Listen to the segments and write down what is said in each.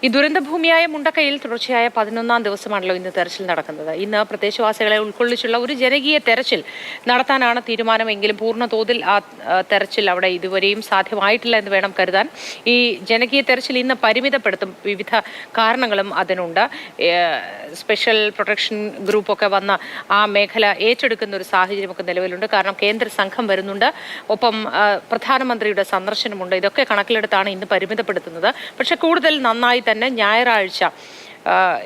ഈ ദുരന്തഭൂമിയായ മുണ്ടക്കയിൽ തുടർച്ചയായ 11ാം ദിവസമാണല്ലോ ഇന്ന് തെരച്ചിൽ നടക്കുന്നത്. ഇന്ന് പ്രദേശവാസികളെ ഉൾക്കൊള്ളിച്ചുള്ള ഒരു ജനകീയ തെരച്ചിൽ നടത്താനാണ് തീരുമാനമെങ്കിലും പൂർണ്ണ തോതിൽ ആ തെരച്ചിൽ അവിടെ ഇതുവരെയും സാധ്യമായിട്ടില്ല എന്ന് വേണം കരുതാൻ. ഈ ജനകീയ തെരച്ചിൽ ഇന്ന് പരിമിതപ്പെടുത്തും. വിവിധ കാരണങ്ങളും അതിനുണ്ട്. സ്പെഷ്യൽ പ്രൊട്ടക്ഷൻ ഗ്രൂപ്പൊക്കെ വന്ന് ആ മേഖല ഏറ്റെടുക്കുന്ന ഒരു സാഹചര്യമൊക്കെ നിലവിലുണ്ട്. കാരണം കേന്ദ്ര സംഘം വരുന്നുണ്ട്, ഒപ്പം പ്രധാനമന്ത്രിയുടെ സന്ദർശനമുണ്ട്. ഇതൊക്കെ കണക്കിലെടുത്താണ് ഇന്ന് പരിമിതപ്പെടുത്തുന്നത്. പക്ഷെ കൂടുതൽ നന്നായി തന്നെ ഞായറാഴ്ച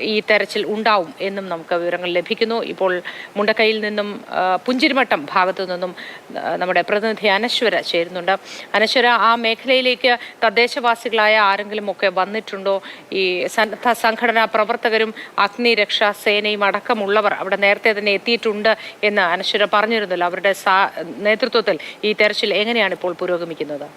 ഈ തെരച്ചിൽ ഉണ്ടാവും എന്നും നമുക്ക് വിവരങ്ങൾ ലഭിക്കുന്നു. ഇപ്പോൾ മുണ്ടക്കയിൽ നിന്നും പുഞ്ചിരിമട്ടം ഭാഗത്തു നിന്നും നമ്മുടെ പ്രതിനിധി അനശ്വര ചേരുന്നുണ്ട്. അനശ്വര, ആ മേഖലയിലേക്ക് തദ്ദേശവാസികളായ ആരെങ്കിലും ഒക്കെ വന്നിട്ടുണ്ടോ? ഈ സന്നദ്ധ സംഘടനാ പ്രവർത്തകരും അഗ്നിരക്ഷാ സേനയും അടക്കമുള്ളവർ അവിടെ നേരത്തെ തന്നെ എത്തിയിട്ടുണ്ട് എന്ന് അനശ്വര പറഞ്ഞിരുന്നല്ലോ. അവരുടെ നേതൃത്വത്തിൽ ഈ തെരച്ചിൽ എങ്ങനെയാണ് ഇപ്പോൾ പുരോഗമിക്കുന്നത്?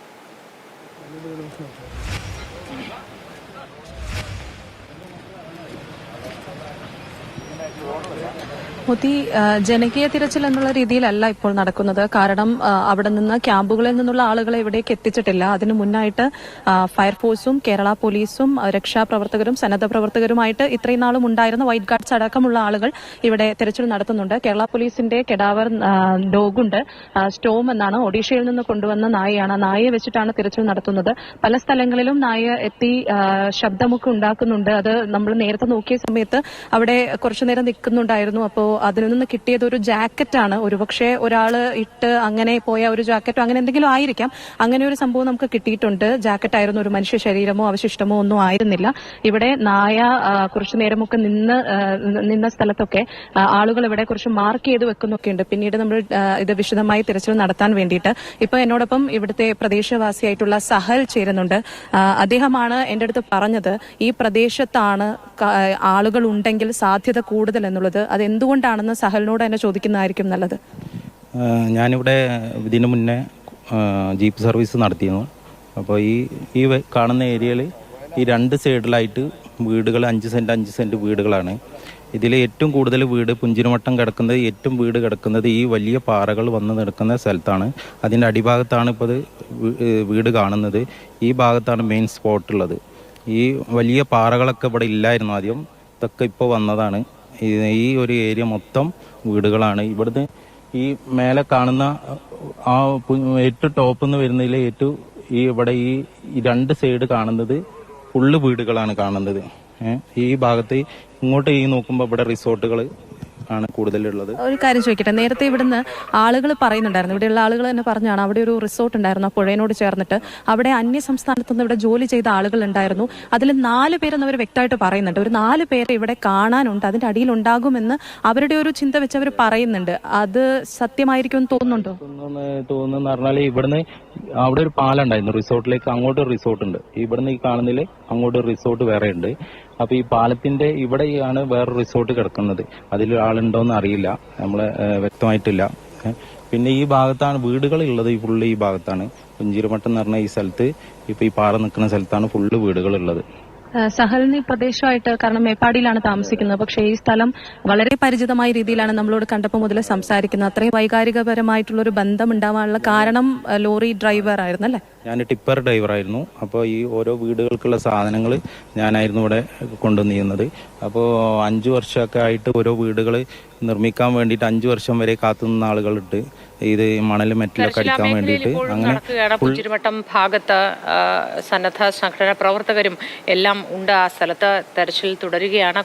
മോദി, ജനകീയ തിരച്ചിൽ എന്നുള്ള രീതിയിലല്ല ഇപ്പോൾ നടക്കുന്നത്. കാരണം അവിടെ നിന്ന് ക്യാമ്പുകളിൽ നിന്നുള്ള ആളുകളെ ഇവിടേക്ക് എത്തിച്ചിട്ടില്ല. അതിനു മുന്നായിട്ട് ഫയർഫോഴ്സും കേരള പോലീസും രക്ഷാപ്രവർത്തകരും സന്നദ്ധ പ്രവർത്തകരുമായിട്ട് ഇത്രയും നാളും ഉണ്ടായിരുന്ന വൈറ്റ് ഗാർഡ്സ് അടക്കമുള്ള ആളുകൾ ഇവിടെ തിരച്ചിൽ നടത്തുന്നുണ്ട്. കേരള പോലീസിന്റെ കെഡാവർ ഡോഗുണ്ട്, സ്റ്റോം എന്നാണ്, ഒഡീഷയിൽ നിന്ന് കൊണ്ടുവന്ന നായയാണ്. നായയെ വെച്ചിട്ടാണ് തിരച്ചിൽ നടത്തുന്നത്. പല സ്ഥലങ്ങളിലും നായ എത്തി ശബ്ദമൊക്കെ ഉണ്ടാക്കുന്നുണ്ട്. അത് നമ്മൾ നേരത്തെ നോക്കിയ സമയത്ത് അവിടെ കുറച്ചുനേരം നിൽക്കുന്നുണ്ടായിരുന്നു. അപ്പോൾ അതിൽ നിന്ന് കിട്ടിയത് ഒരു ജാക്കറ്റാണ്. ഒരുപക്ഷെ ഒരാൾ ഇട്ട് അങ്ങനെ പോയ ഒരു ജാക്കറ്റോ അങ്ങനെ എന്തെങ്കിലും ആയിരിക്കാം. അങ്ങനെ ഒരു സംഭവം നമുക്ക് കിട്ടിയിട്ടുണ്ട്. ജാക്കറ്റ് ആയിരുന്നു, ഒരു മനുഷ്യ ശരീരമോ അവശിഷ്ടമോ ഒന്നും ആയിരുന്നില്ല. ഇവിടെ നായ കുറച്ചു നേരമൊക്കെ നിന്ന സ്ഥലത്തൊക്കെ ആളുകൾ ഇവിടെ കുറച്ച് മാർക്ക് ചെയ്ത് വെക്കുന്നൊക്കെ ഉണ്ട്. പിന്നീട് നമ്മൾ ഇത് വിശദമായി തിരച്ചിൽ നടത്താൻ വേണ്ടിയിട്ട് ഇപ്പൊ എന്നോടൊപ്പം ഇവിടുത്തെ പ്രദേശവാസിയായിട്ടുള്ള സഹൽ ചേരുന്നുണ്ട്. അദ്ദേഹമാണ് എന്റെ അടുത്ത് പറഞ്ഞത് ഈ പ്രദേശത്താണ് ആളുകൾ ഉണ്ടെങ്കിൽ സാധ്യത കൂടുതൽ എന്നുള്ളത്. അത് എന്തുകൊണ്ടാണെന്ന് സഹലിനോട് തന്നെ ചോദിക്കുന്നതായിരിക്കും നല്ലത്. ഞാനിവിടെ ഇതിനു മുന്നേ ജീപ്പ് സർവീസ് നടത്തിയിരുന്നു. അപ്പോൾ ഈ കാണുന്ന ഏരിയയിൽ ഈ രണ്ട് സൈഡിലായിട്ട് വീടുകൾ 5 സെൻറ്റ് വീടുകളാണ്. ഇതിൽ ഏറ്റവും കൂടുതൽ വീട് പുഞ്ചിരിമട്ടം കിടക്കുന്നത്, ഏറ്റവും വീട് കിടക്കുന്നത് ഈ വലിയ പാറകൾ വന്ന് നിൽക്കുന്ന സ്ഥലത്താണ്. അതിൻ്റെ അടിഭാഗത്താണ് ഇപ്പോൾ വീട് കാണുന്നത്. ഈ ഭാഗത്താണ് മെയിൻ സ്പോട്ടുള്ളത്. ഈ വലിയ പാറകളൊക്കെ ഇവിടെ ഇല്ലായിരുന്നു ആദ്യം, ഇതൊക്കെ ഇപ്പോൾ വന്നതാണ്. ഈ ഒരു ഏരിയ മൊത്തം വീടുകളാണ്. ഇവിടുന്ന് ഈ മേലെ കാണുന്ന ആ ഏറ്റവും ടോപ്പ് നിന്ന് വരുന്നതിൽ ഇവിടെ ഈ രണ്ട് സൈഡ് കാണുന്നത് ഫുള്ള് വീടുകളാണ് കാണുന്നത്. ഈ ഭാഗത്ത് ഇങ്ങോട്ട് നോക്കുമ്പോൾ ഇവിടെ റിസോർട്ടുകൾ ആണ് കൂടുതലുള്ളത്. ഒരു കാര്യം ചോദിക്കട്ടെ, നേരത്തെ ഇവിടുന്ന് ആളുകൾ പറയുന്നുണ്ടായിരുന്നു, ഇവിടെയുള്ള ആളുകൾ തന്നെ പറഞ്ഞാണ് അവിടെ ഒരു റിസോർട്ട് ഉണ്ടായിരുന്നു ആ പുഴയോട് ചേർന്നിട്ട്. അവിടെ അന്യ സംസ്ഥാനത്തുനിന്ന് ഇവിടെ ജോലി ചെയ്ത ആളുകൾ ഉണ്ടായിരുന്നു. അതിൽ 4 പേരെന്ന് അവർ വ്യക്തമായിട്ട് പറയുന്നുണ്ട്. ഒരു 4 പേരെ ഇവിടെ കാണാനുണ്ട്, അതിന്റെ അടിയിൽ ഉണ്ടാകുമെന്ന് അവരുടെ ഒരു ചിന്ത വെച്ച് അവർ പറയുന്നുണ്ട്. അത് സത്യമായിരിക്കും തോന്നുന്നുണ്ടോ? തോന്നുന്നു പറഞ്ഞാൽ ഇവിടുന്ന് അവിടെ ഒരു പാലം ഉണ്ടായിരുന്നു റിസോർട്ടിലേക്ക്. അങ്ങോട്ട് റിസോർട്ട് ഉണ്ട്. ഇവിടുന്ന് ഈ കാണുന്നതിൽ അങ്ങോട്ട് റിസോർട്ട് വേറെ ഉണ്ട്. അപ്പൊ ഈ പാലത്തിന്റെ ഇവിടെയാണ് വേറെ റിസോർട്ട് കിടക്കുന്നത്. അതിൽ ആളുണ്ടോന്ന് അറിയില്ല, നമ്മള് വ്യക്തമായിട്ടില്ല. പിന്നെ ഈ ഭാഗത്താണ് വീടുകൾ ഉള്ളത്. ഈ ഫുള്ള് ഈ ഭാഗത്താണ് പുഞ്ചിരിമട്ടം എന്ന് പറഞ്ഞ ഈ സ്ഥലത്ത്, ഇപ്പൊ ഈ പാറ നിൽക്കുന്ന സ്ഥലത്താണ് ഫുള്ള് വീടുകൾ ഉള്ളത്. സഹലിന് പ്രദേശമായിട്ട്, കാരണം മേപ്പാടിയിലാണ് താമസിക്കുന്നത്, പക്ഷേ ഈ സ്ഥലം വളരെ പരിചിതമായ രീതിയിലാണ് നമ്മളോട് കണ്ടപ്പോൾ മുതൽ സംസാരിക്കുന്നത്. അത്രയും വൈകാരികപരമായിട്ടുള്ള ഒരു ബന്ധം ഉണ്ടാവാനുള്ള കാരണം ലോറി ഡ്രൈവർ ആയിരുന്നല്ലേ? ഞാൻ ടിപ്പർ ഡ്രൈവറായിരുന്നു. അപ്പോൾ ഈ ഓരോ വീടുകൾക്കുള്ള സാധനങ്ങൾ ഞാനായിരുന്നു ഇവിടെ കൊണ്ടുവന്നിരുന്നത്. അപ്പോൾ 5 വർഷമൊക്കെ ആയിട്ട് ഓരോ വീടുകൾ നിർമ്മിക്കാൻ വേണ്ടിയിട്ട് 5 വർഷം വരെ കാത്തുനിന്ന ആളുകളുണ്ട്. ഇത് മണൽ മെറ്റലൊക്കെ അടിക്കാൻ വേണ്ടിയിട്ട്. അങ്ങനെ പുഞ്ചിരിമട്ടം ഭാഗത്ത് സന്നദ്ധ സംഘടനാ പ്രവർത്തകരും എല്ലാം ഉണ്ട്. ആ സ്ഥലത്ത് തെരച്ചിൽ തുടരുകയാണ്.